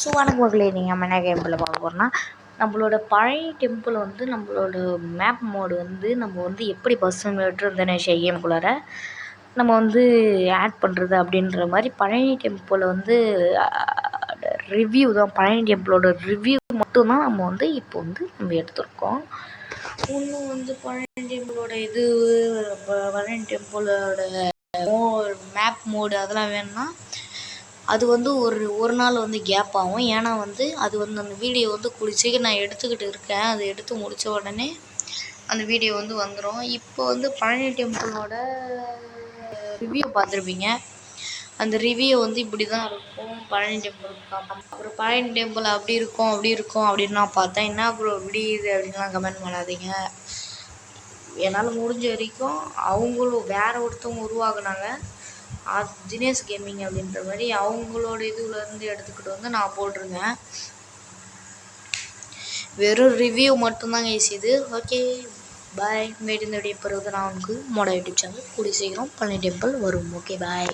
So வணக்கம் மக்களே, நீங்கள் நம்ம என்ன கேம்பில் பார்க்க போகிறோம்னா, நம்மளோட பழைய டெம்பிள் வந்து நம்மளோட மேப் மோடு வந்து நம்ம வந்து எப்படி பஸ் இன்டர்நேஷனல் கேமுக்குள்ளார நம்ம வந்து ஆட் பண்ணுறது அப்படின்ற மாதிரி பழைய டெம்பிளை வந்து ரிவ்யூ தான். பழைய டெம்பிளோட ரிவ்யூ மட்டும்தான் நம்ம வந்து இப்போ வந்து நம்ம எடுத்துருக்கோம். இன்னும் வந்து பழைய டெம்பிளோட இது பழைய டெம்பிளோட மேப் மோடு அதெல்லாம் வேணும்னா அது வந்து ஒரு நாள் வந்து கேப் ஆகும். ஏன்னா வந்து அது வந்து அந்த வீடியோ வந்து சீக்கிரம் நான் எடுத்துக்கிட்டு இருக்கேன். அது எடுத்து முடித்த உடனே அந்த வீடியோ வந்து வந்துடும். இப்போ வந்து பழனி டெம்பிளோட ரிவ்யூ பார்த்துருப்பீங்க. அந்த ரிவ்யூ வந்து இப்படி தான் இருக்கும். பழனி டெம்பிள் அப்புறம் பழனி டெம்பிள் அப்படி இருக்கும் அப்படின்னு நான் பார்த்தேன். என்ன அப்புறம் இப்படி இது அப்படின்லாம் கமெண்ட் பண்ணாதீங்க. என்னால் முடிஞ்ச வரைக்கும் அவங்களும் ஒருத்தவங்க உருவாக்குனாங்க, தினேஷ் கேமிங் அப்படின்ற மாதிரி அவங்களோட இதுலேருந்து எடுத்துக்கிட்டு வந்து நான் போட்டிருந்தேன். வெறும் ரிவ்யூ மட்டும்தாங்க இது. Okay bye. இந்த வீடியோ பிறகு நான் உங்களுக்கு மோட யூடியூப் சேனல் கூடிய சீக்கிரம் பழனி டெம்பிள் வரும். Okay bye.